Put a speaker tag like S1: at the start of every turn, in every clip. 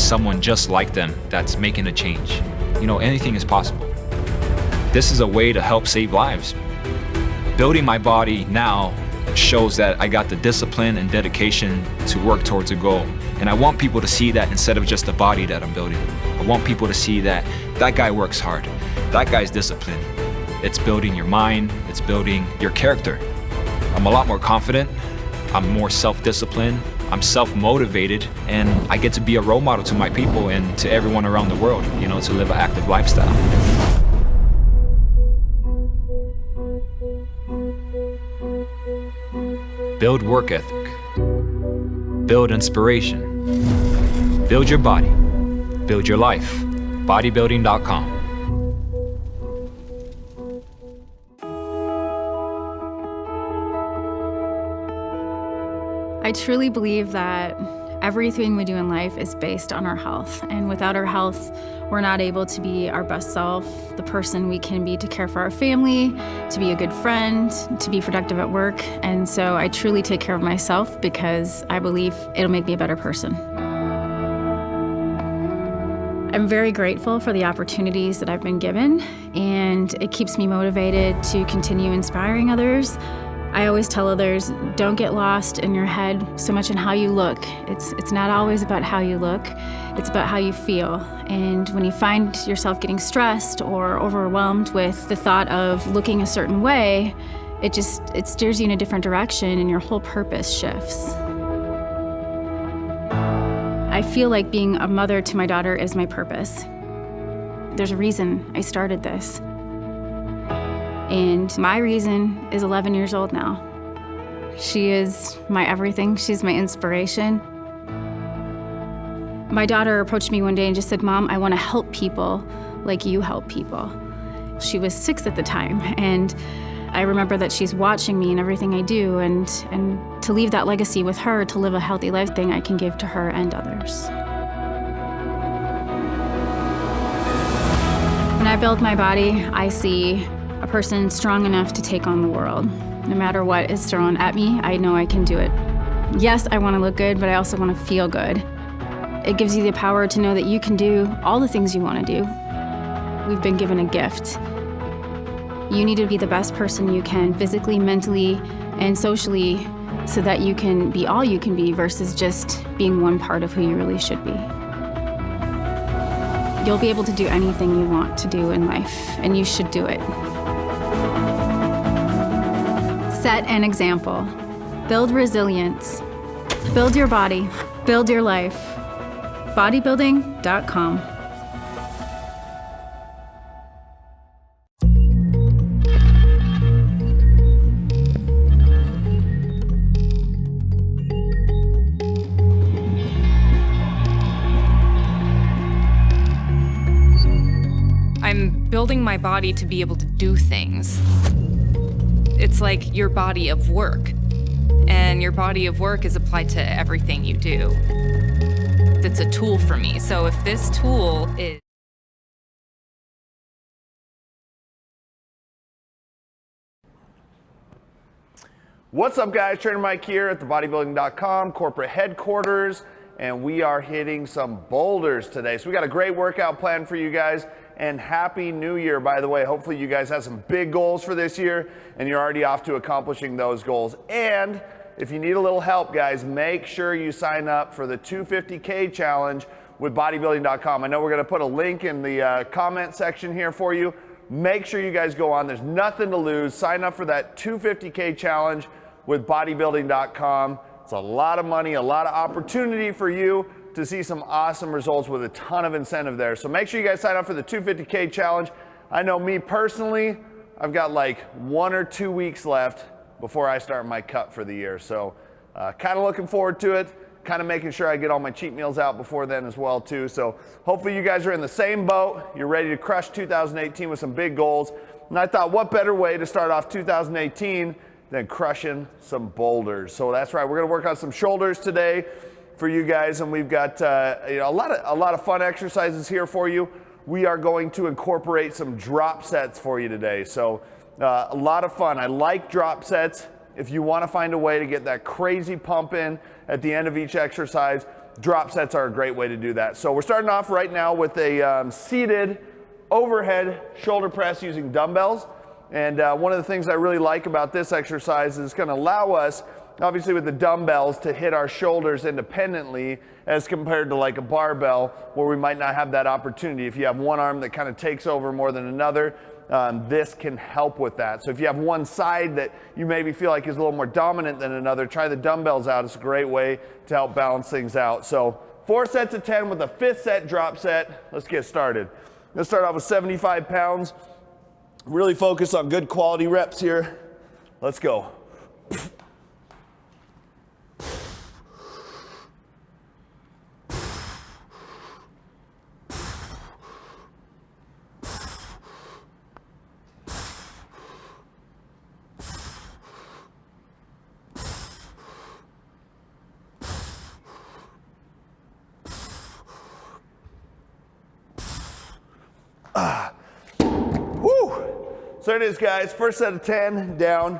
S1: someone just like them that's making a change. You know, anything is possible. This is a way to help save lives. Building my body now shows that I got the discipline and dedication to work towards a goal. And I want people to see that instead of just the body that I'm building. I want people to see that that guy works hard, that guy's disciplined. It's building your mind, it's building your character. I'm a lot more confident, I'm more self-disciplined, I'm self-motivated, and I get to be a role model to my people and to everyone around the world, you know, to live an active lifestyle. Build work ethic. Build inspiration. Build your body. Build your life. Bodybuilding.com.
S2: I truly believe that everything we do in life is based on our health. And without our health, we're not able to be our best self, the person we can be to care for our family, to be a good friend, to be productive at work. And so I truly take care of myself because I believe it'll make me a better person. I'm very grateful for the opportunities that I've been given, and it keeps me motivated to continue inspiring others. I always tell others, don't get lost in your head so much in how you look. It's not always about how you look, it's about how you feel. And when you find yourself getting stressed or overwhelmed with the thought of looking a certain way, it steers you in a different direction and your whole purpose shifts. I feel like being a mother to my daughter is my purpose. There's a reason I started this. And my reason is 11 years old now. She is my everything. She's my inspiration. My daughter approached me one day and just said, "Mom, I want to help people like you help people." She was 6 at the time, and I remember that she's watching me and everything I do, and to leave that legacy with her, to live a healthy life, thing I can give to her and others. When I build my body, I see a person strong enough to take on the world. No matter what is thrown at me, I know I can do it. Yes, I want to look good, but I also want to feel good. It gives you the power to know that you can do all the things you want to do. We've been given a gift. You need to be the best person you can, physically, mentally, and socially, so that you can be all you can be versus just being one part of who you really should be. You'll be able to do anything you want to do in life, and you should do it. Set an example. Build resilience. Build your body. Build your life. Bodybuilding.com.
S3: I'm building my body to be able to do things. It's like your body of work, and your body of work is applied to everything you do. It's a tool for me. So if this tool is...
S4: What's up, guys? Trainer Mike here at the Bodybuilding.com corporate headquarters, and we are hitting some boulders today. So we got a great workout plan for you guys, and Happy New Year, by the way. Hopefully you guys have some big goals for this year, and you're already off to accomplishing those goals. And if you need a little help, guys, make sure you sign up for the 250K challenge with Bodybuilding.com. I know we're gonna put a link in the comment section here for you. Make sure you guys go on. There's nothing to lose. Sign up for that 250K challenge with Bodybuilding.com. It's a lot of money, a lot of opportunity for you to see some awesome results with a ton of incentive there. So make sure you guys sign up for the 250K challenge. I know me personally, I've got like 1 or 2 weeks left before I start my cut for the year. So kind of looking forward to it, kind of making sure I get all my cheat meals out before then as well too. So hopefully you guys are in the same boat. You're ready to crush 2018 with some big goals. And I thought, what better way to start off 2018 than crushing some boulders? So that's right, we're gonna work on some shoulders today for you guys, and we've got a lot of fun exercises here for you. We are going to incorporate some drop sets for you today. So a lot of fun. I like drop sets. If you want to find a way to get that crazy pump in at the end of each exercise, drop sets are a great way to do that. So we're starting off right now with a seated overhead shoulder press using dumbbells. And one of the things I really like about this exercise is it's going to allow us, obviously with the dumbbells, to hit our shoulders independently as compared to like a barbell where we might not have that opportunity. If you have one arm that kind of takes over more than another, this can help with that. So if you have one side that you maybe feel like is a little more dominant than another, try the dumbbells out. It's a great way to help balance things out. So 4 sets of 10 with a 5th set drop set. Let's get started. Let's start off with 75 pounds. Really focus on good quality reps here. Let's go. So there it is, guys. First set of 10 down.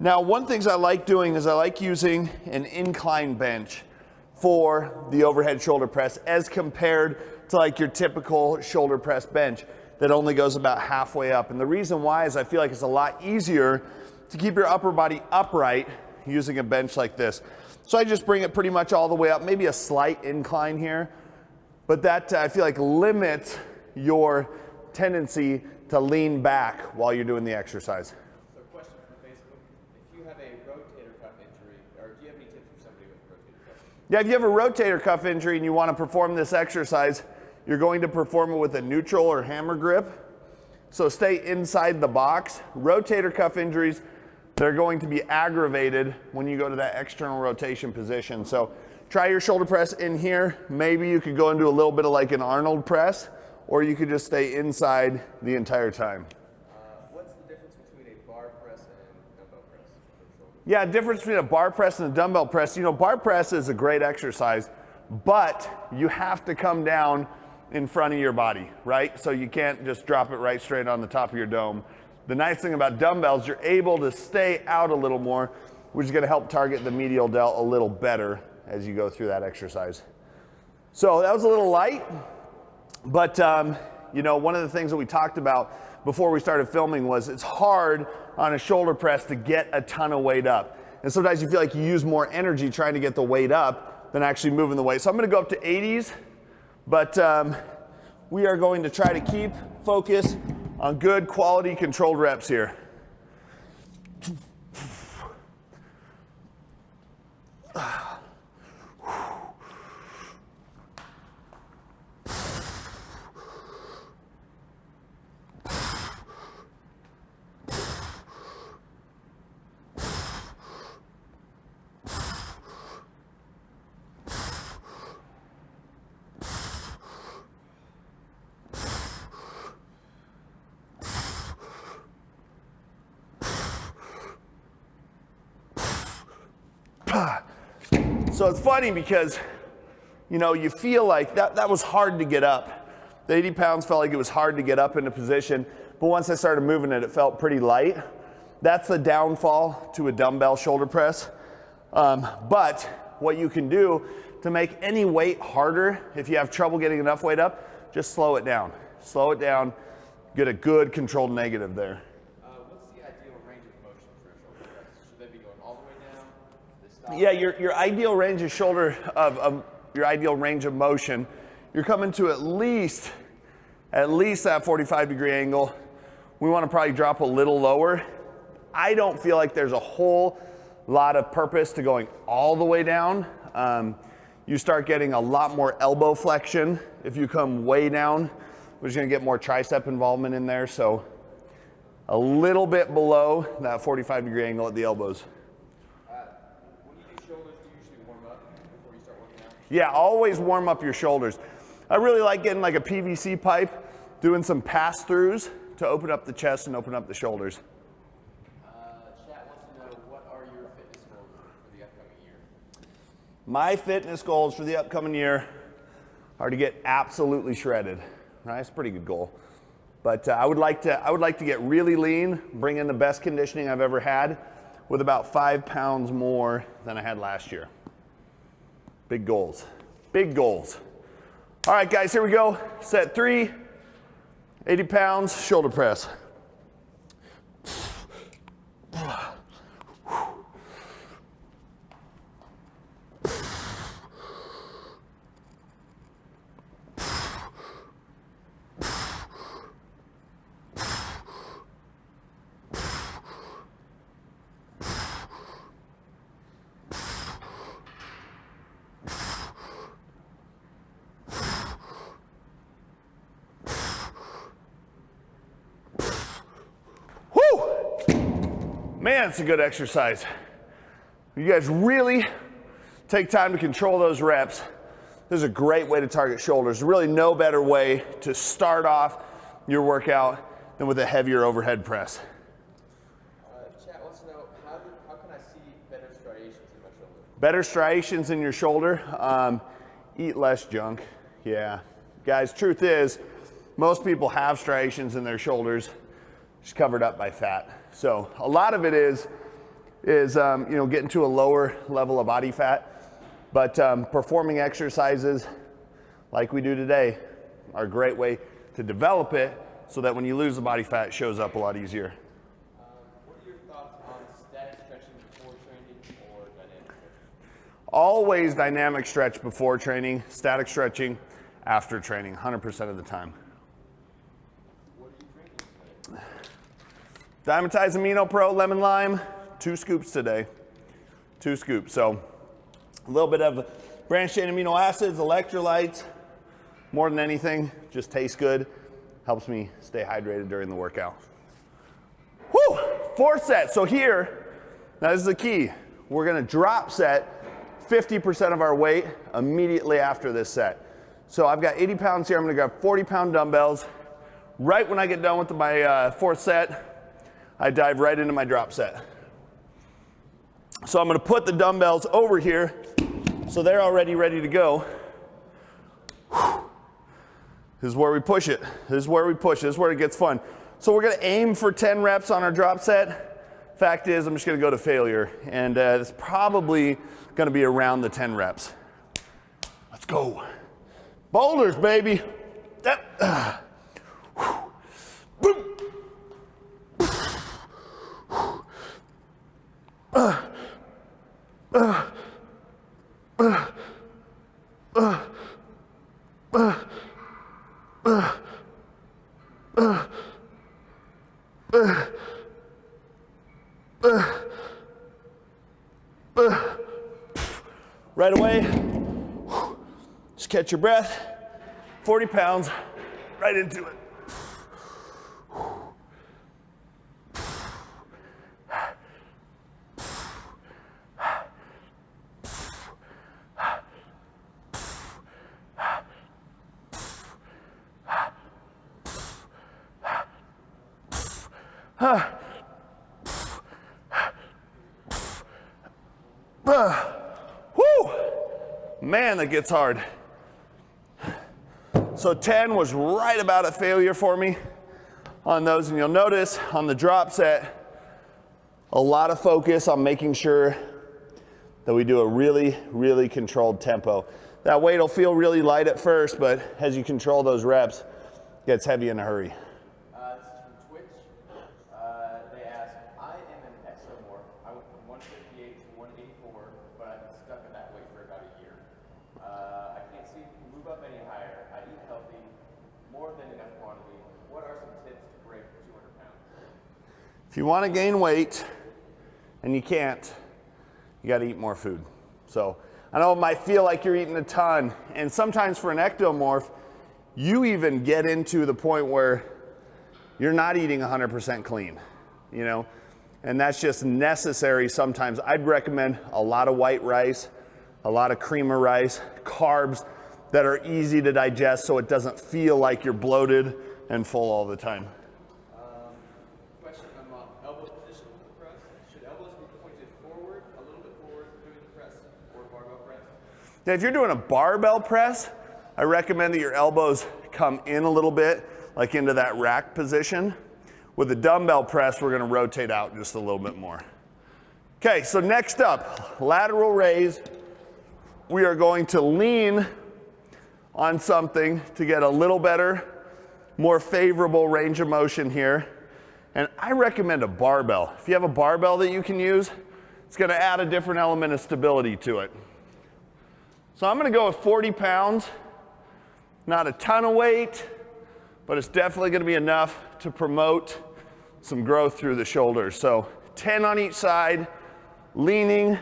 S4: Now, one of the things I like doing is I like using an incline bench for the overhead shoulder press as compared to like your typical shoulder press bench that only goes about halfway up. And the reason why is I feel like it's a lot easier to keep your upper body upright using a bench like this. So I just bring it pretty much all the way up, maybe a slight incline here, but that I feel like limits your tendency to lean back while you're doing the exercise.
S5: So question from Facebook, if you have a rotator cuff injury, or do you have any tips for somebody with a rotator cuff injury?
S4: Yeah, if you have a rotator cuff injury and you want to perform this exercise, you're going to perform it with a neutral or hammer grip. So stay inside the box. Rotator cuff injuries, they're going to be aggravated when you go to that external rotation position. So try your shoulder press in here. Maybe you could go into a little bit of like an Arnold press, or you could just stay inside the entire time.
S5: What's the difference between a bar press and dumbbell press for the shoulder?
S4: Yeah, difference between a bar press and a dumbbell press. You know, bar press is a great exercise, but you have to come down in front of your body, right? So you can't just drop it right straight on the top of your dome. The nice thing about dumbbells, you're able to stay out a little more, which is gonna help target the medial delt a little better as you go through that exercise. So that was a little light. But, you know, one of the things that we talked about before we started filming was it's hard on a shoulder press to get a ton of weight up. And sometimes you feel like you use more energy trying to get the weight up than actually moving the weight. So I'm going to go up to 80s, but we are going to try to keep focus on good quality controlled reps here. So it's funny because, you know, you feel like that was hard to get up. The 80 pounds felt like it was hard to get up into position, but once I started moving it, it felt pretty light. That's the downfall to a dumbbell shoulder press. But what you can do to make any weight harder, if you have trouble getting enough weight up, just slow it down. Slow it down, get a good controlled negative there.
S5: What's the ideal range of motion for a shoulder press? Should they be going all the way down? Should they stop?
S4: Yeah, your ideal range of your ideal range of motion, you're coming to at least that 45-degree angle. We want to probably drop a little lower. I don't feel like there's a whole lot of purpose to going all the way down. You start getting a lot more elbow flexion if you come way down, which is going to get more tricep involvement in there. So a little bit below that 45-degree angle at the elbows.
S5: When you do shoulders, do you usually warm up before you start working out?
S4: Yeah, always warm up your shoulders. I really like getting like a PVC pipe, doing some pass-throughs to open up the chest and open up the shoulders.
S5: Chat wants to know, what are your fitness goals for the upcoming year?
S4: My fitness goals for the upcoming year are to get absolutely shredded. Right, that's a pretty good goal. But I would like to get really lean, bring in the best conditioning I've ever had, with about 5 pounds more than I had last year. Big goals. Big goals. All right, guys, here we go. Set 3, 80 pounds, shoulder press. Man, it's a good exercise. You guys really take time to control those reps. This is a great way to target shoulders. There's really no better way to start off your workout than with a heavier overhead press.
S5: Chat wants to know, how can I see better striations in my shoulder?
S4: Better striations in your shoulder? Eat less junk. Yeah. Guys, truth is, most people have striations in their shoulders, just covered up by fat. So a lot of it is getting to a lower level of body fat, but performing exercises like we do today are a great way to develop it so that when you lose the body fat, it shows up a lot easier.
S5: What are your thoughts on static stretching before training or dynamic stretching?
S4: Always dynamic stretch before training, static stretching after training, 100% of the time. Dimetized Amino Pro Lemon Lime, 2 scoops today. 2 scoops. So a little bit of branched chain amino acids, electrolytes, more than anything, just tastes good. Helps me stay hydrated during the workout. Whew, 4th set. So here, now this is the key. We're gonna drop set 50% of our weight immediately after this set. So I've got 80 pounds here. I'm gonna grab 40-pound dumbbells. Right when I get done with my 4th set, I dive right into my drop set. So I'm gonna put the dumbbells over here so they're already ready to go. This is where we push it. This is where we push. This is where it gets fun. So we're gonna aim for 10 reps on our drop set. Fact is, I'm just gonna go to failure, and it's probably gonna be around the 10 reps. Let's go. Boulders, baby. Yep. Boom. Right away, just catch your breath, 40 pounds, right into it. Woo! Man, that gets hard. So 10 was right about a failure for me on those, and you'll notice on the drop set, a lot of focus on making sure that we do a really, really controlled tempo. That weight will feel really light at first, but as you control those reps, it gets heavy in a hurry.
S5: This is from Twitch. They ask, I am an exomorph. I went from 158 to 184, but I've been stuck at that weight for about a year. I can't seem to move up any higher. I eat healthy, more than enough quantity. What are some tips to break 200 pounds?
S4: If you want to gain weight and you can't, you got to eat more food. So I know it might feel like you're eating a ton, and sometimes for an ectomorph, you even get into the point where you're not eating 100% clean, you know, and that's just necessary sometimes. I'd recommend a lot of white rice, a lot of cream of rice, carbs that are easy to digest so it doesn't feel like you're bloated and full all the time.
S5: Question on elbow position with the press. Should elbows be pointed forward, a little bit forward doing the press, or barbell press?
S4: Now, if you're doing a barbell press, I recommend that your elbows come in a little bit, like into that rack position. With the dumbbell press, we're gonna rotate out just a little bit more. Okay, so next up, lateral raise. We are going to lean on something to get a little better, more favorable range of motion here. And I recommend a barbell. If you have a barbell that you can use, it's gonna add a different element of stability to it. So I'm gonna go with 40 pounds, not a ton of weight, but it's definitely gonna be enough to promote some growth through the shoulders. So 10 on each side, leaning.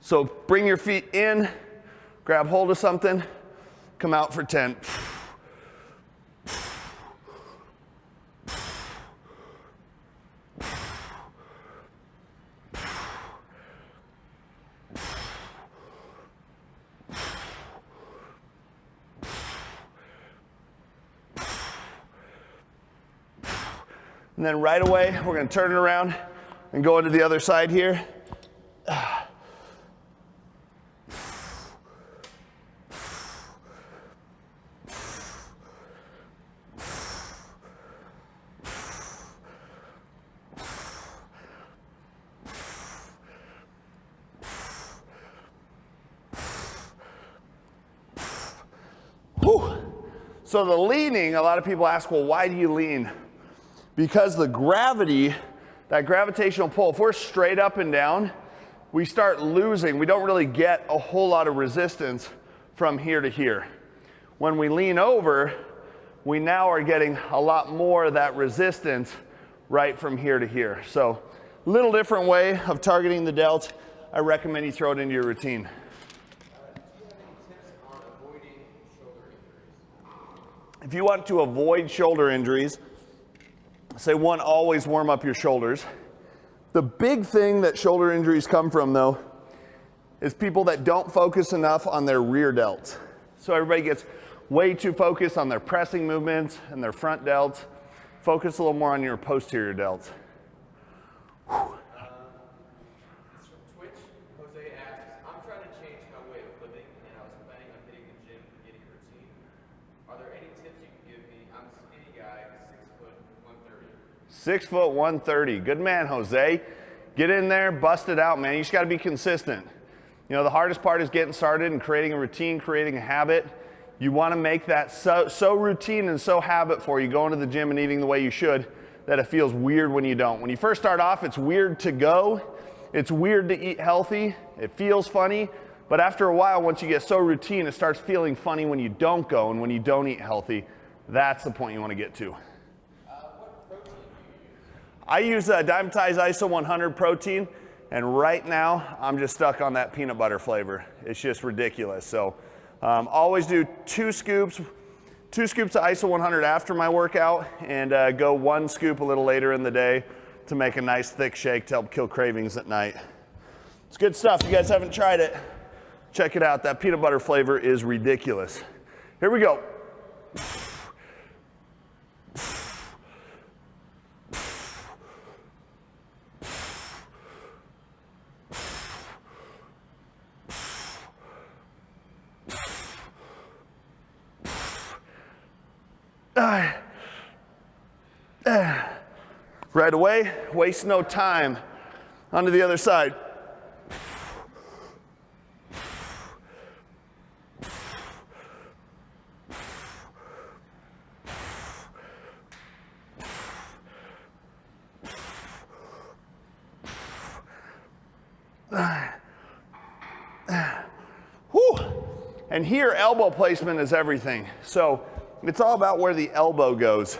S4: So bring your feet in, grab hold of something, come out for 10. And then right away, we're gonna turn it around and go into the other side here. Whew. So the leaning, a lot of people ask, well, why do you lean? Because the gravity, that gravitational pull, if we're straight up and down, we start losing. We don't really get a whole lot of resistance from here to here. When we lean over, we now are getting a lot more of that resistance right from here to here. So a little different way of targeting the delt. I recommend you throw it into your routine.
S5: Do you have any tips on avoiding shoulder injuries?
S4: If you want to avoid shoulder injuries, say one, always warm up your shoulders. The big thing that shoulder injuries come from though is people that don't focus enough on their rear delts. So everybody gets way too focused on their pressing movements and their front delts. Focus a little more on your posterior delts.
S5: It's from Twitch. Jose asks, I'm trying to change my way of living and I was planning on hitting the gym and getting a routine. Are there any tips you can give me? I'm a skinny guy, 6 foot, 130.
S4: 6 foot 130. Good man, Jose. Get in there, bust it out, man. You just got to be consistent. You know, the hardest part is getting started and creating a routine, creating a habit. You want to make that so routine and so habit for you going to the gym and eating the way you should that it feels weird when you don't. When you first start off, it's weird to go. It's weird to eat healthy. It feels funny. But after a while, once you get so routine, it starts feeling funny when you don't go and when you don't eat healthy. That's the point you want to get to.
S5: What protein do you use?
S4: I use Diametize ISO 100 protein, and right now I'm just stuck on that peanut butter flavor. It's just ridiculous. So always do 2 scoops of ISO 100 after my workout, and go 1 scoop a little later in the day to make a nice thick shake to help kill cravings at night. It's good stuff. If you guys haven't tried it, check it out. That peanut butter flavor is ridiculous. Here we go. Right away, waste no time. Onto the other side. Whew. And here, elbow placement is everything. So it's all about where the elbow goes.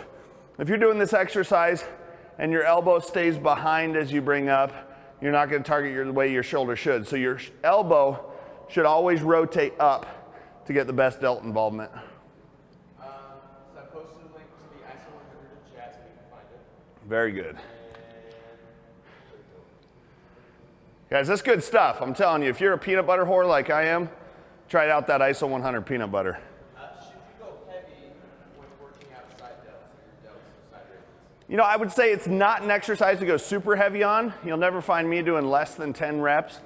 S4: If you're doing this exercise and your elbow stays behind as you bring up, you're not going to target the way your shoulder should. So your elbow should always rotate up to get the best delt involvement.
S5: So I posted a link to the ISO 100 in chat so you can find it.
S4: Very good. Guys, that's good stuff. I'm telling you, if you're a peanut butter whore like I am, try out that ISO 100 peanut butter.
S5: Should you go heavy when working out side delts or your delts or side raises?
S4: You know, I would say it's not an exercise to go super heavy on. You'll never find me doing less than 10 reps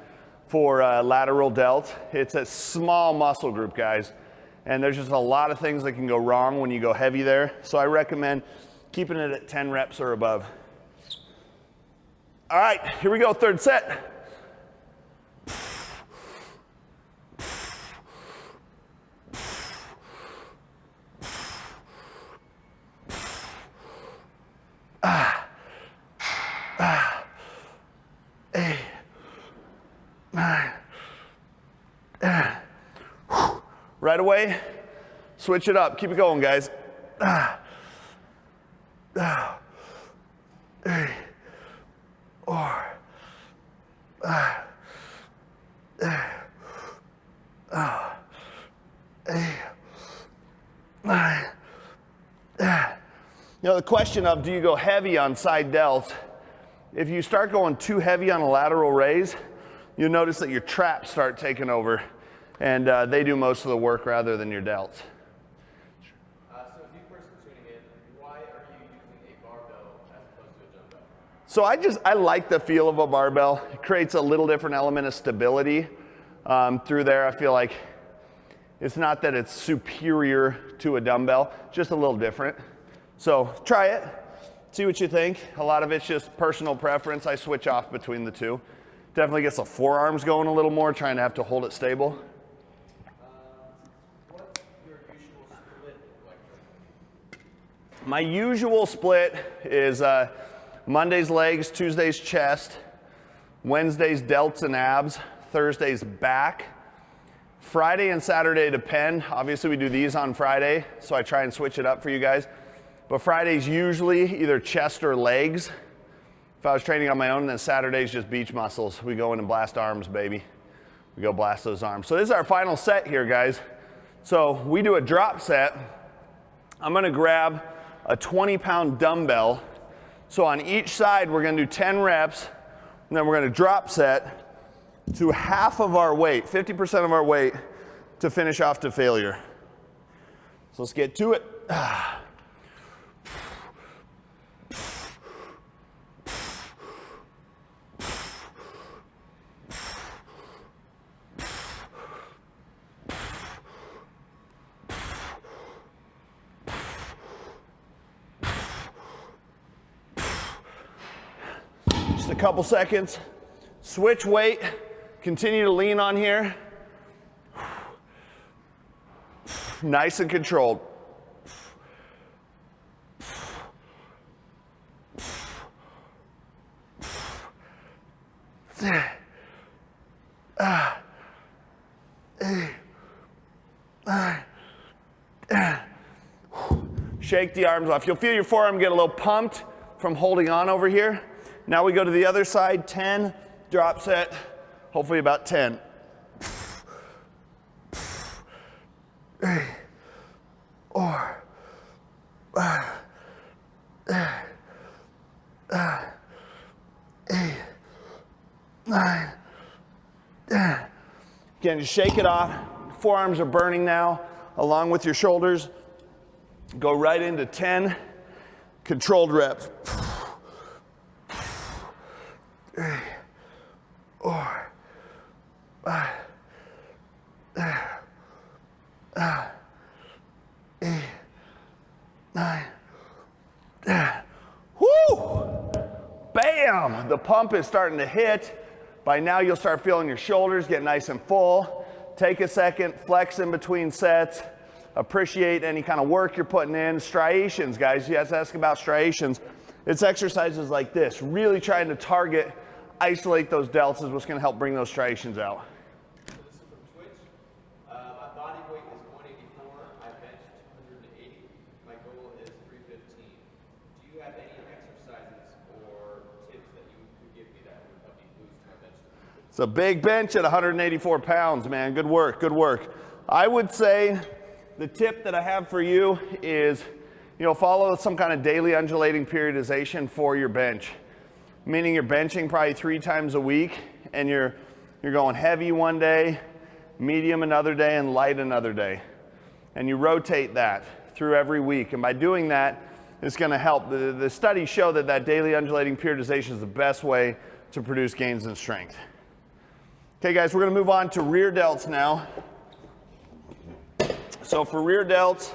S4: for lateral delt. It's a small muscle group, guys. And there's just a lot of things that can go wrong when you go heavy there. So I recommend keeping it at 10 reps or above. All right, here we go, 3rd set. Right away, switch it up. Keep it going, guys. 8, 4, 8, 9. You know, the question of do you go heavy on side delts? If you start going too heavy on a lateral raise, you'll notice that your traps start taking over, and they do most of the work rather than your delts.
S5: So new person tuning in, why are you using a barbell as opposed to a dumbbell?
S4: So I like the feel of a barbell. It creates a little different element of stability through there. I feel like it's not that it's superior to a dumbbell, just a little different. So try it, see what you think. A lot of it's just personal preference. I switch off between the two. Definitely gets the forearms going a little more, trying to have to hold it stable.
S5: What's your usual split like?
S4: My usual split is Mondays legs, Tuesdays chest, Wednesdays delts and abs, Thursdays back. Friday and Saturday depend. Obviously we do these on Friday, so I try and switch it up for you guys. But Friday's usually either chest or legs if I was training on my own, and then Saturday's just beach muscles. We go in and blast arms, baby. We go blast those arms. So this is our final set here, guys. So we do a drop set. I'm gonna grab a 20-pound dumbbell. So on each side, we're gonna do 10 reps, and then we're gonna drop set to half of our weight, 50% of our weight, to finish off to failure. So let's get to it. Just a couple seconds. Switch weight. Continue to lean on here. Nice and controlled. Shake the arms off. You'll feel your forearm get a little pumped from holding on over here. Now we go to the other side, 10, drop set, hopefully about 10. 8, 4, 5, 8, 9, 10. Again, just shake it off. Forearms are burning now, along with your shoulders. Go right into 10 controlled reps. 3, 4, 5, 8, 9, 10. Woo! Bam! The pump is starting to hit. By now you'll start feeling your shoulders get nice and full. Take a second, flex in between sets. Appreciate any kind of work you're putting in. Striations, guys, you guys ask about striations. It's exercises like this, really trying to target, isolate those delts is what's gonna help bring those striations out.
S5: So this is from Twitch. My body weight is 184. I bench 280. My goal is 315. Do you have any exercises or tips that you could give me that would help me boost my bench?
S4: It's a big bench at 184 pounds, man. Good work, good work. I would say the tip that I have for you is, follow some kind of daily undulating periodization for your bench. Meaning you're benching probably 3 times a week, and you're going heavy one day, medium another day, and light another day. And you rotate that through every week. And by doing that, it's gonna help. The studies show that daily undulating periodization is the best way to produce gains in strength. Okay guys, we're gonna move on to rear delts now. So for rear delts,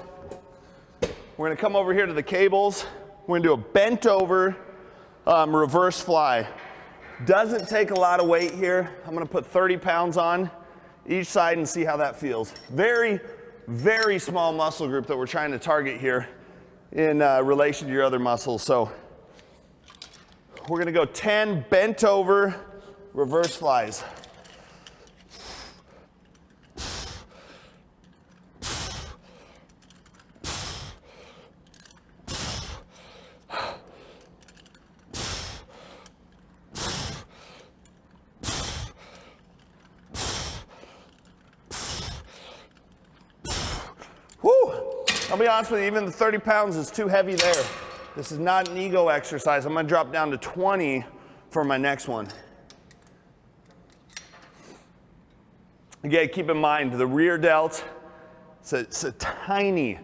S4: we're gonna come over here to the cables. We're gonna do a bent over reverse fly. Doesn't take a lot of weight here. I'm gonna put 30 pounds on each side and see how that feels. Very, very small muscle group that we're trying to target here in relation to your other muscles. So we're gonna go 10 bent over reverse flies. I'll be honest with you, even the 30 pounds is too heavy there. This is not an ego exercise. I'm gonna drop down to 20 for my next one. Again, keep in mind, the rear delt, it's a tiny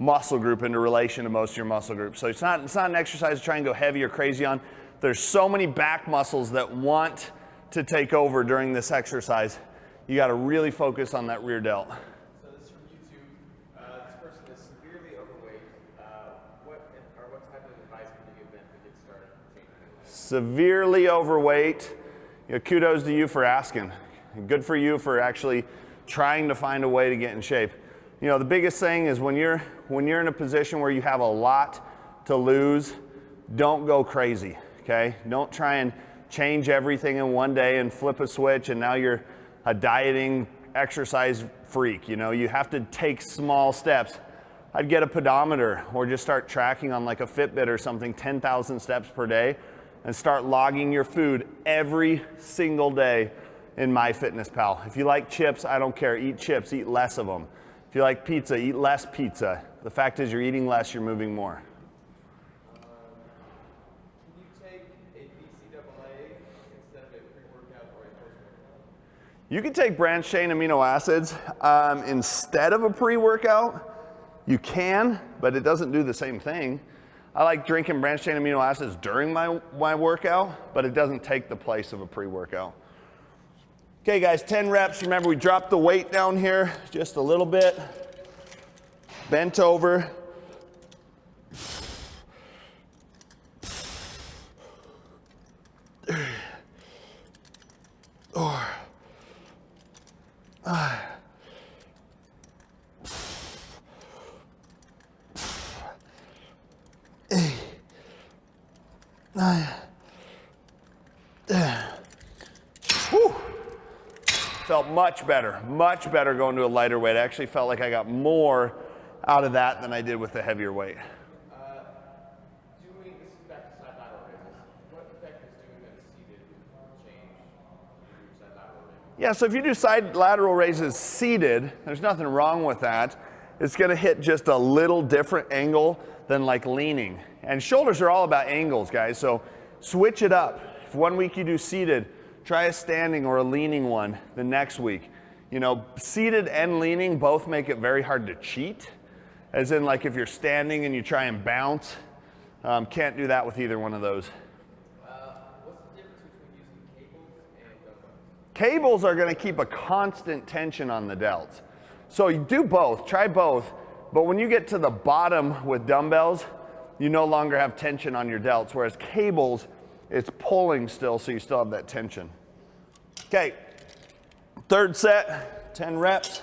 S4: muscle group in relation to most of your muscle groups. So it's not an exercise to try and go heavy or crazy on. There's so many back muscles that want to take over during this exercise. You gotta really focus on that rear delt.
S5: So this is from YouTube. This person is severely overweight. What type of advice can you give them to get started changing their life?
S4: Severely overweight. You know, kudos to you for asking. Good for you for actually trying to find a way to get in shape. You know, the biggest thing is when you're in a position where you have a lot to lose, don't go crazy, okay? Don't try and change everything in one day and flip a switch and now you're a dieting exercise freak. You know, you have to take small steps. I'd get a pedometer or just start tracking on like a Fitbit or something, 10,000 steps per day, and start logging your food every single day in MyFitnessPal. If you like chips, I don't care, eat chips, eat less of them. If you like pizza, eat less pizza. The fact is you're eating less, you're moving more.
S5: Can you take a BCAA instead of a pre-workout or a post-workout?
S4: You can take branched chain amino acids instead of a pre-workout. You can, but it doesn't do the same thing. I like drinking branched chain amino acids during my workout, but it doesn't take the place of a pre-workout. Okay guys, 10 reps. Remember, we dropped the weight down here just a little bit. Bent over. Whew. Felt much better going to a lighter weight. I actually felt like I got more out of that than I did with the heavier weight.
S5: This is back to side lateral raises. What effect is doing that seated change to side lateral raises?
S4: Yeah, so if you do side lateral raises seated, there's nothing wrong with that. It's gonna hit just a little different angle than like leaning. And shoulders are all about angles, guys, so switch it up. If one week you do seated, try a standing or a leaning one the next week. You know, seated and leaning both make it very hard to cheat. As in, like if you're standing and you try and bounce, can't do that with either one of those.
S5: What's the difference between using cables and dumbbells?
S4: Cables are gonna keep a constant tension on the delts. So you do both, try both, but when you get to the bottom with dumbbells, you no longer have tension on your delts, whereas cables, it's pulling still, so you still have that tension. Okay, third set, 10 reps.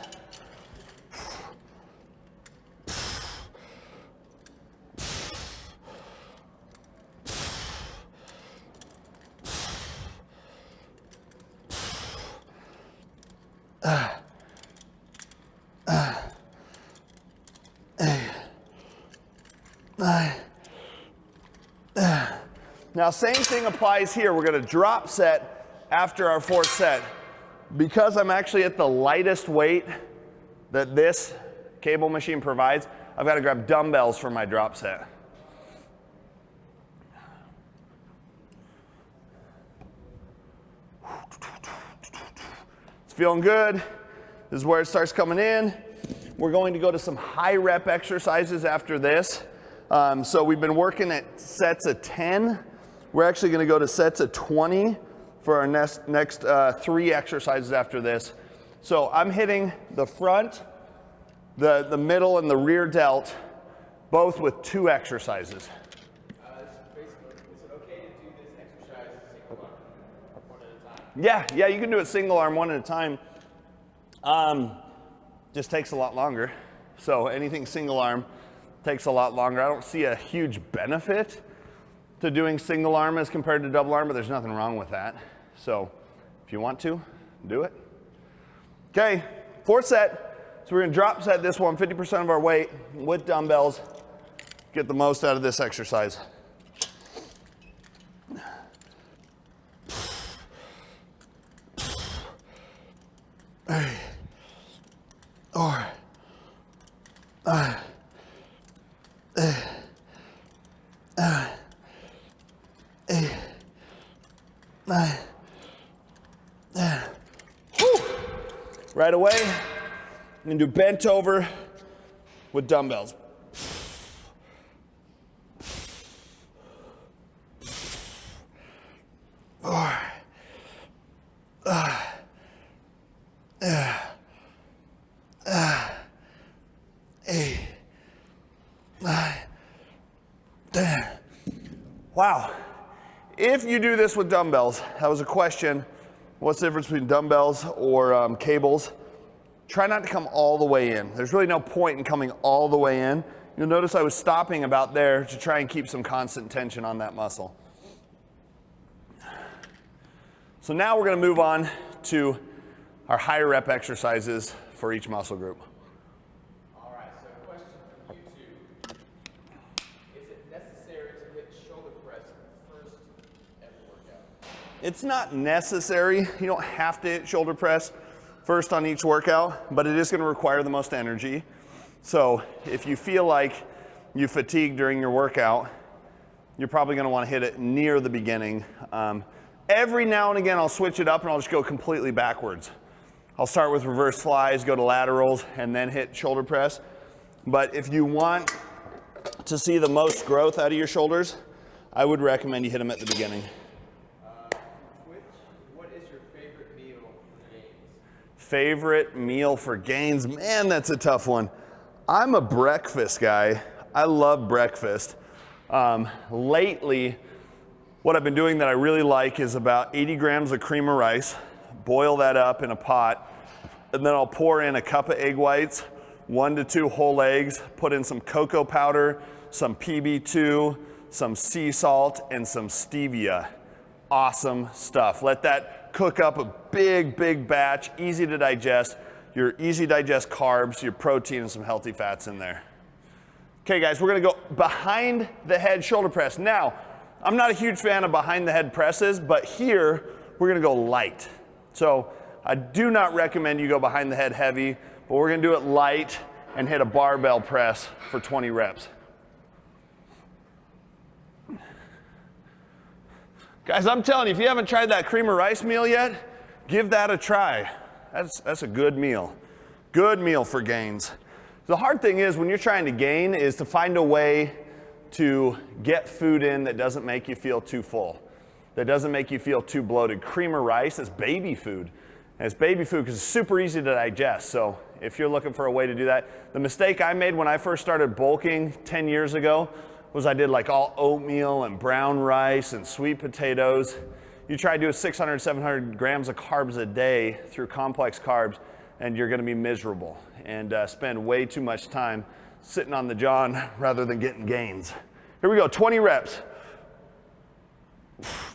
S4: Now, same thing applies here. We're going to drop set after our fourth set. Because I'm actually at the lightest weight that this cable machine provides, I've got to grab dumbbells for my drop set. It's feeling good. This is where it starts coming in. We're going to go to some high rep exercises after this. So we've been working at sets of 10. We're actually going to go to sets of 20 for our next 3 exercises after this. So I'm hitting the front, the middle, and the rear delt, both with 2 exercises.
S5: Basically, is it okay to do this exercise single arm, one at a time?
S4: Yeah, you can do it single arm, one at a time. Just takes a lot longer. So anything single arm takes a lot longer. I don't see a huge benefit to doing single arm as compared to double arm, but there's nothing wrong with that. So if you want to, do it. Okay, 4th set. So we're gonna drop set this one, 50% of our weight with dumbbells. Get the most out of this exercise. Right away, I'm gonna do bent over with dumbbells. Wow. If you do this with dumbbells, that was a question, what's the difference between dumbbells or cables? Try not to come all the way in. There's really no point in coming all the way in. You'll notice I was stopping about there to try and keep some constant tension on that muscle. So now we're gonna move on to our higher rep exercises for each muscle group.
S5: All right, so question from YouTube. Is it necessary to hit shoulder press first every workout?
S4: It's not necessary. You don't have to hit shoulder press first on each workout, but it is gonna require the most energy. So if you feel like you fatigue during your workout, you're probably gonna wanna hit it near the beginning. Every now and again, I'll switch it up and I'll just go completely backwards. I'll start with reverse flies, go to laterals, and then hit shoulder press. But if you want to see the most growth out of your shoulders, I would recommend you hit them at the beginning.
S5: What is your favorite meal for gains?
S4: Favorite meal for gains? Man, that's a tough one. I'm a breakfast guy. I love breakfast. Lately, what I've been doing that I really like is about 80 grams of cream of rice, boil that up in a pot, and then I'll pour in a cup of egg whites, 1 to 2 whole eggs, put in some cocoa powder, some PB2, some sea salt, and some stevia. Awesome stuff. Let that cook up a big, big batch, easy to digest. Your easy digest carbs, your protein, and some healthy fats in there. Okay guys, we're gonna go behind the head shoulder press. Now, I'm not a huge fan of behind the head presses, but here we're gonna go light. So I do not recommend you go behind the head heavy, but we're gonna do it light and hit a barbell press for 20 reps. Guys, I'm telling you, if you haven't tried that cream of rice meal yet, give that a try. That's a good meal. Good meal for gains. The hard thing is when you're trying to gain is to find a way to get food in that doesn't make you feel too full, that doesn't make you feel too bloated. Cream of rice is baby food. And it's baby food because it's super easy to digest. So if you're looking for a way to do that, the mistake I made when I first started bulking 10 years ago was I did like all oatmeal and brown rice and sweet potatoes. You try to do 600, 700 grams of carbs a day through complex carbs and you're gonna be miserable and spend way too much time sitting on the john rather than getting gains. Here we go, 20 reps.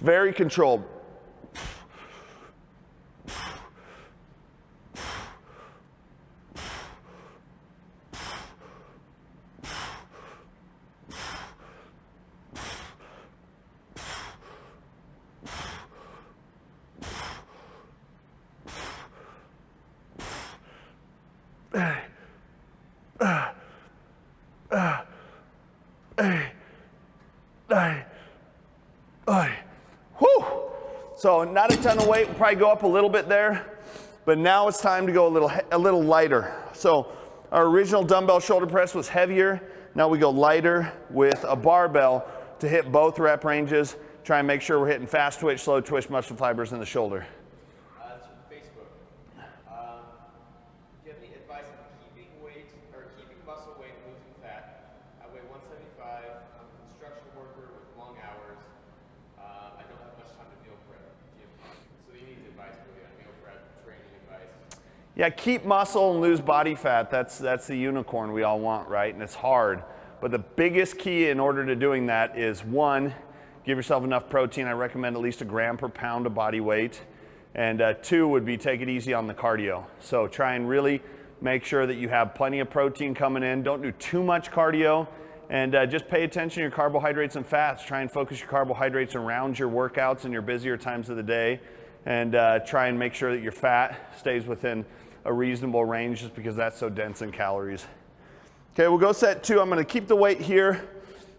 S4: Very controlled. Whew. So not a ton of weight, we'll probably go up a little bit there, but now it's time to go a little lighter. So our original dumbbell shoulder press was heavier. Now we go lighter with a barbell to hit both rep ranges. Try and make sure we're hitting fast twitch, slow twitch muscle fibers in the shoulder.
S5: That's from Facebook. Do you have any advice on keeping weight or keeping muscle weight and losing fat? I weigh 175. I'm a construction worker with long hours. I don't have much time to meal prep. So you need advice really on meal prep, training advice.
S4: Yeah, keep muscle and lose body fat. That's the unicorn we all want, right? And it's hard. But the biggest key in order to doing that is one, give yourself enough protein. I recommend at least 1 gram per pound of body weight. And 2 would be take it easy on the cardio. So try and really make sure that you have plenty of protein coming in. Don't do too much cardio. And just pay attention to your carbohydrates and fats. Try and focus your carbohydrates around your workouts and your busier times of the day. And try and make sure that your fat stays within a reasonable range just because that's so dense in calories. Okay, we'll go set 2. I'm gonna keep the weight here,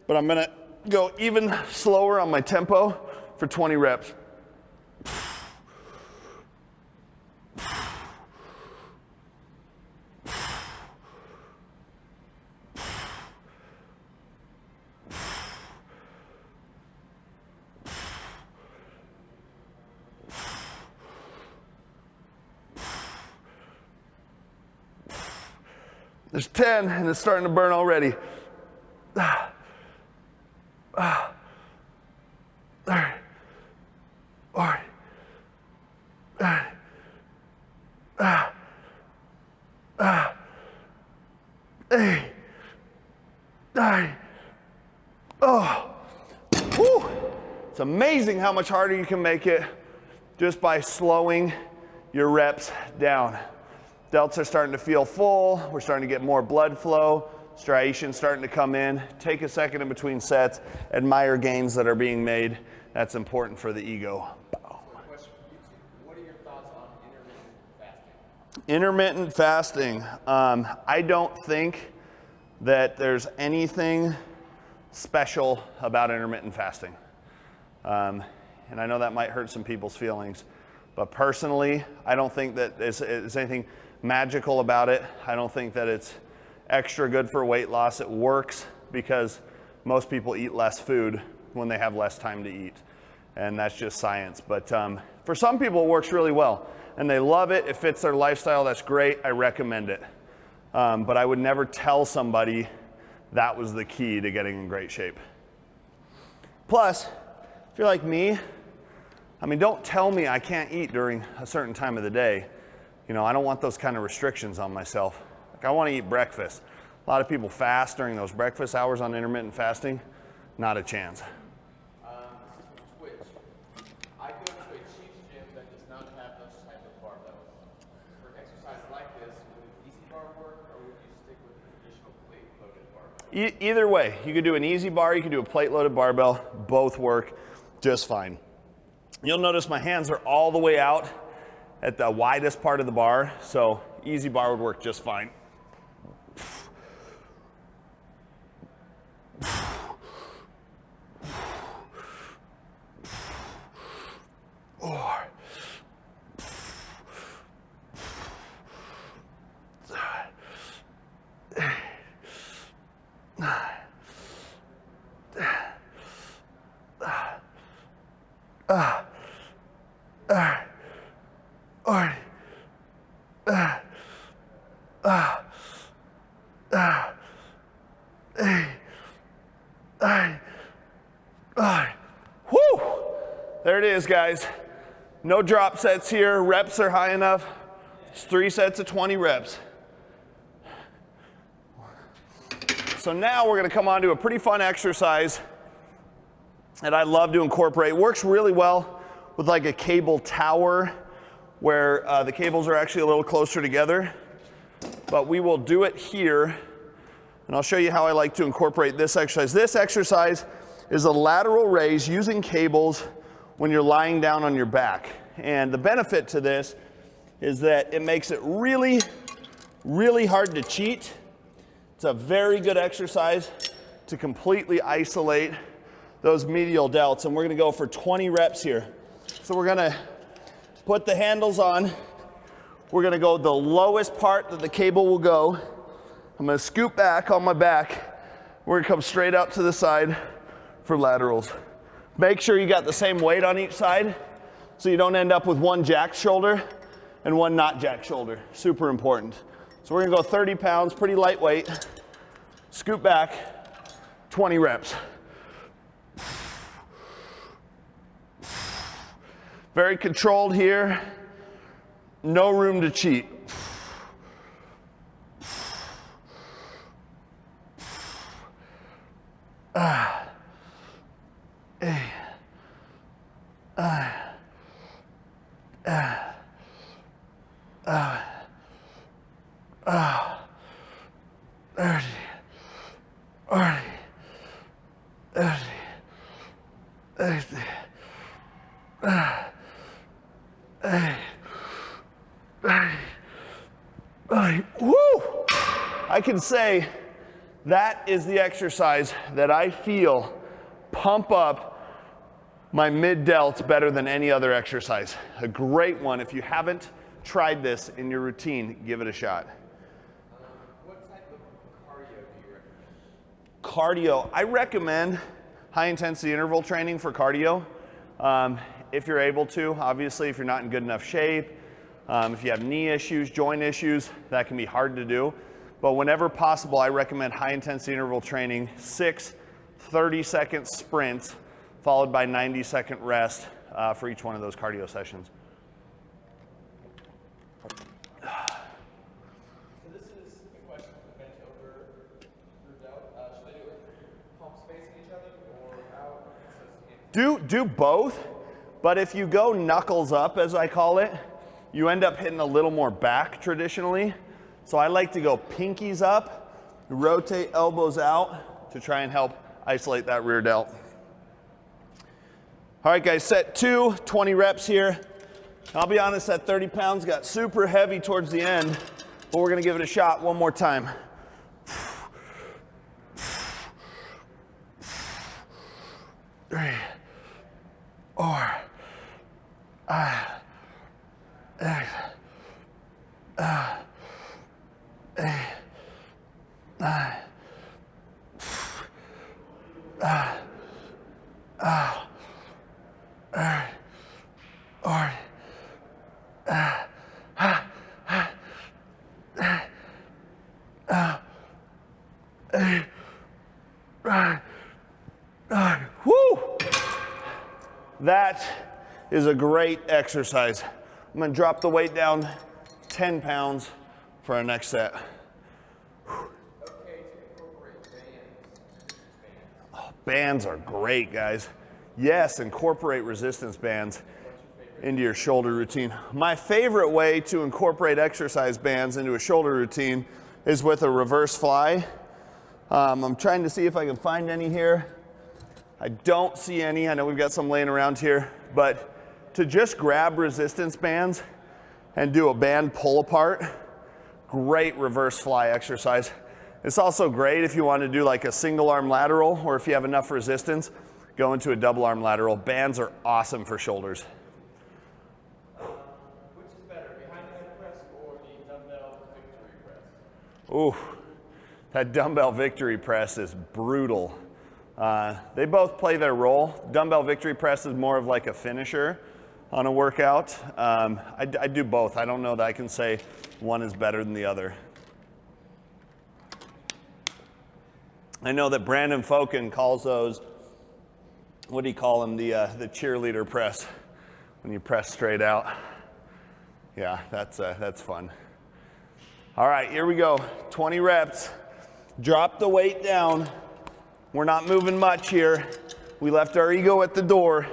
S4: but I'm gonna go even slower on my tempo for 20 reps. There's 10 and it's starting to burn already. 30, 40, 8, 9. Oh, whew. It's amazing how much harder you can make it just by slowing your reps down. Delts are starting to feel full. We're starting to get more blood flow. Striations starting to come in. Take a second in between sets. Admire gains that are being made. That's important for the ego.
S5: Question for you two. What are your thoughts on
S4: Intermittent
S5: intermittent fasting?
S4: fasting. I don't think that there's anything special about intermittent fasting. And I know that might hurt some people's feelings, but personally, I don't think that there's anything magical about it. I don't think that it's extra good for weight loss. It works because most people eat less food when they have less time to eat, and that's just science. But for some people, it works really well, and they love it. It fits their lifestyle. That's great. I recommend it. But I would never tell somebody that was the key to getting in great shape. Plus, if you're like me, I mean, don't tell me I can't eat during a certain time of the day. You know, I don't want those kind of restrictions on myself. Like, I want to eat breakfast. A lot of people fast during those breakfast hours on intermittent fasting. Not a chance.
S5: Twitch. I go to a cheap gym that does not have those type of barbells. For exercise like this, would an easy bar work, or would you stick with the traditional plate-loaded barbell?
S4: Either way, you could do an easy bar, you could do a plate-loaded barbell. Both work just fine. You'll notice my hands are all the way out at the widest part of the bar, so easy bar would work just fine. Whew! There it is, guys. No drop sets here. Reps are high enough. It's 3 sets of 20 reps. So now we're going to come on to a pretty fun exercise that I love to incorporate. It works really well with like a cable tower where the cables are actually a little closer together. But we will do it here, and I'll show you how I like to incorporate this exercise. This exercise is a lateral raise using cables when you're lying down on your back. And the benefit to this is that it makes it really, really hard to cheat. It's a very good exercise to completely isolate those medial delts, and we're gonna go for 20 reps here. So we're gonna put the handles on. We're gonna go the lowest part that the cable will go. I'm gonna scoop back on my back. We're gonna come straight out to the side for laterals. Make sure you got the same weight on each side so you don't end up with one jack shoulder and one not jack shoulder. Super important. So we're gonna go 30 pounds, pretty lightweight. Scoop back, 20 reps. Very controlled here. No room to cheat. Woo! I can say that is the exercise that I feel pump up my mid delts better than any other exercise. A great one. If you haven't tried this in your routine, give it a shot.
S5: What type of cardio do you recommend?
S4: Cardio, I recommend high intensity interval training for cardio. If you're able to, obviously, if you're not in good enough shape, if you have knee issues, joint issues, that can be hard to do. But whenever possible, I recommend high intensity interval training, 6 30-second sprints, followed by 90-second rest for each one of those cardio sessions.
S5: So this is a question for bent over through delt. Should they do it palms facing each other or how?
S4: Do both, but if you go knuckles up, as I call it, you end up hitting a little more back traditionally. So I like to go pinkies up, rotate elbows out to try and help isolate that rear delt. All right, guys, set 2, 20 reps here. I'll be honest, that 30 pounds got super heavy towards the end, but we're gonna give it a shot one more time. 3, 4, 5, 6, 8, 9, 9. Woo! That is a great exercise. I'm gonna drop the weight down 10 pounds for our next set. Oh, bands are great, guys. Yes, incorporate resistance bands into your shoulder routine. My favorite way to incorporate exercise bands into a shoulder routine is with a reverse fly. I'm trying to see if I can find any here. I don't see any. I know we've got some laying around here, but to just grab resistance bands and do a band pull apart, great reverse fly exercise. It's also great if you want to do like a single arm lateral, or if you have enough resistance, go into a double arm lateral. Bands are awesome for shoulders.
S5: Which is better, behind the head press or the dumbbell victory press?
S4: Ooh, that dumbbell victory press is brutal. They both play their role. Dumbbell victory press is more of like a finisher on a workout. I do both. I don't know that I can say one is better than the other. I know that Brandon Fokin calls those, what do you call them, the cheerleader press, when you press straight out. Yeah, that's fun. All right, here we go, 20 reps. Drop the weight down. We're not moving much here. We left our ego at the door.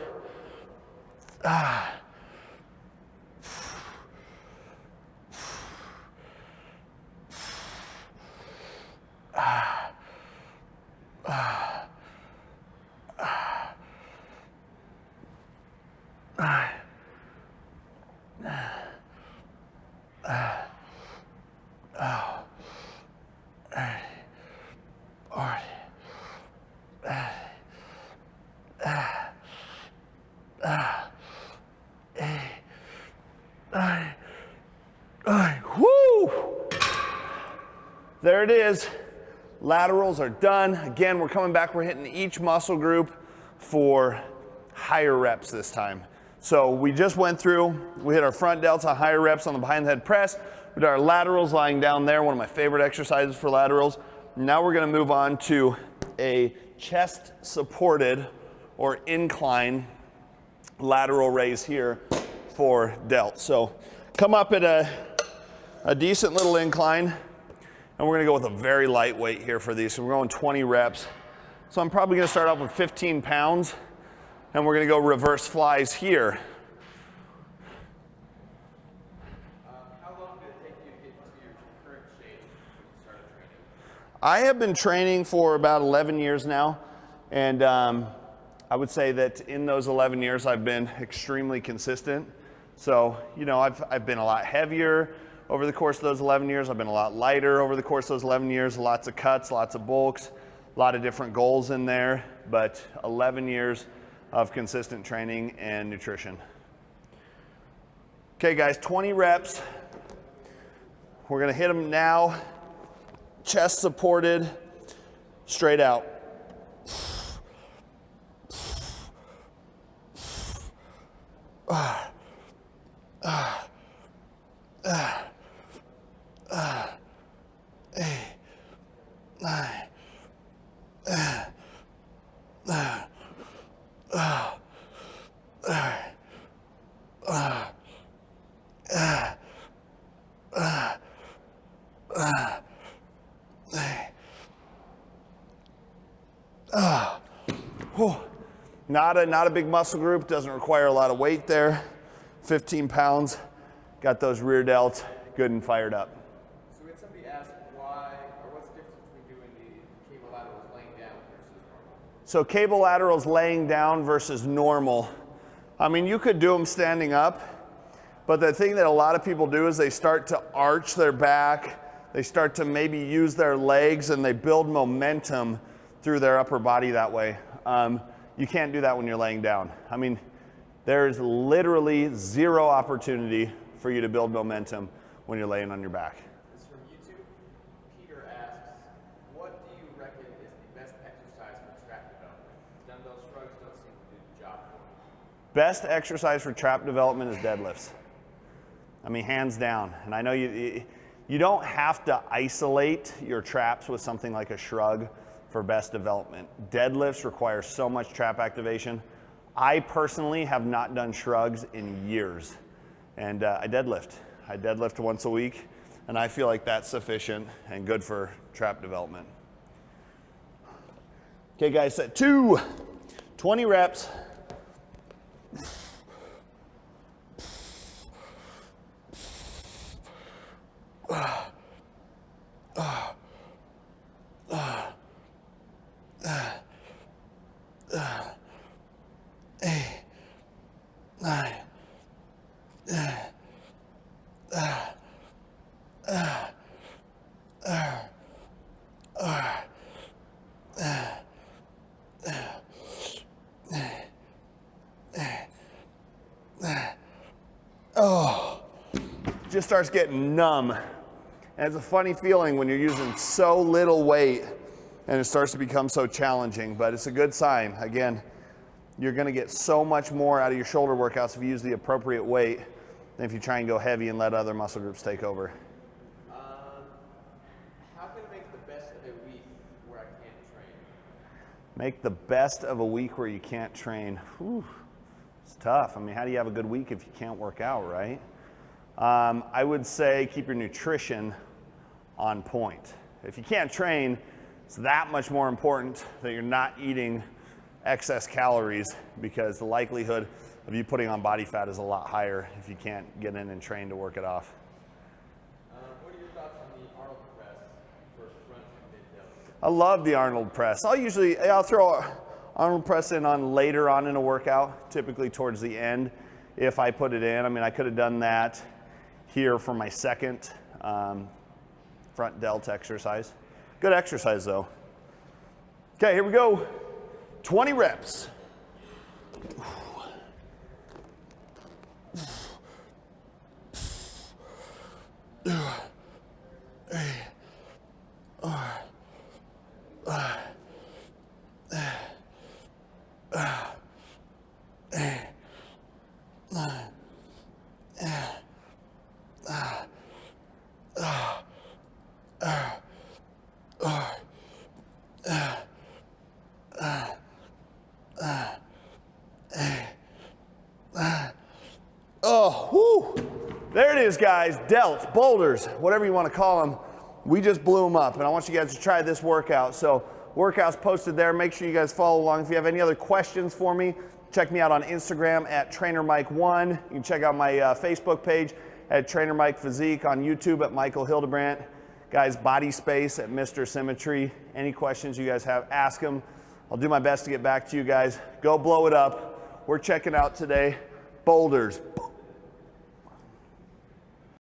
S4: Woo! There it is. Laterals are done. Again, we're coming back. We're hitting each muscle group for higher reps this time. So we just went through, we hit our front delts on higher reps on the behind the head press. We did our laterals lying down there, one of my favorite exercises for laterals. Now we're gonna move on to a chest supported or incline lateral raise here for delts. So come up at a decent little incline, and we're gonna go with a very light weight here for these. So we're going 20 reps. So I'm probably gonna start off with 15 pounds, and we're gonna go reverse flies here.
S5: How long did it take you to get to your current shape when you started training?
S4: I have been training for about 11 years now, and I would say that in those 11 years I've been extremely consistent. So, you know, I've been a lot heavier over the course of those 11 years. I've been a lot lighter over the course of those 11 years. Lots of cuts, lots of bulks, a lot of different goals in there, but 11 years of consistent training and nutrition. Okay guys, 20 reps. We're gonna hit them now. Chest supported, straight out. Not a big muscle group, doesn't require a lot of weight there. 15 pounds, got those rear delts good and fired up.
S5: So we had somebody ask why, or what's the difference between doing the cable laterals laying down versus normal?
S4: So cable laterals laying down versus normal. I mean, you could do them standing up, but the thing that a lot of people do is they start to arch their back, they start to maybe use their legs, and they build momentum through their upper body that way. You can't do that when you're laying down. I mean, there's literally zero opportunity for you to build momentum when you're laying on your back.
S5: This is from YouTube. Peter asks, what do you reckon is the best exercise for trap development? Dumbbell shrugs don't seem to do the job for me.
S4: Best exercise for trap development is deadlifts. I mean, hands down. And I know you don't have to isolate your traps with something like a shrug for best development. Deadlifts require so much trap activation. I personally have not done shrugs in years, and I deadlift. I deadlift once a week, and I feel like that's sufficient and good for trap development. Okay guys, set 2, 20 reps. Just starts getting numb. And it's a funny feeling when you're using so little weight and it starts to become so challenging, but it's a good sign. Again, you're gonna get so much more out of your shoulder workouts if you use the appropriate weight than if you try and go heavy and let other muscle groups take over.
S5: How can I make the best of a week where I can't train?
S4: Make the best of a week where you can't train. Whew, it's tough. I mean, how do you have a good week if you can't work out, right? I would say keep your nutrition on point. If you can't train, it's that much more important that you're not eating excess calories, because the likelihood of you putting on body fat is a lot higher if you can't get in and train to work it off.
S5: What are your thoughts on the Arnold Press for front and mid delts?
S4: I love the Arnold Press. I'll throw Arnold Press in on later on in a workout, typically towards the end if I put it in. I mean, I could have done that here for my second front delt exercise. Good exercise though. Okay, here we go. 20 reps. Oh, whoo. There it is, guys. Delts, boulders, whatever you want to call them. We just blew them up, and I want you guys to try this workout. So workouts posted there. Make sure you guys follow along. If you have any other questions for me, check me out on Instagram at TrainerMike1. You can check out my Facebook page at Trainer Mike Physique, on YouTube at Michael Hildebrandt. Guys, Body Space at Mr. Symmetry. Any questions you guys have, ask them. I'll do my best to get back to you guys. Go blow it up. We're checking out today boulders.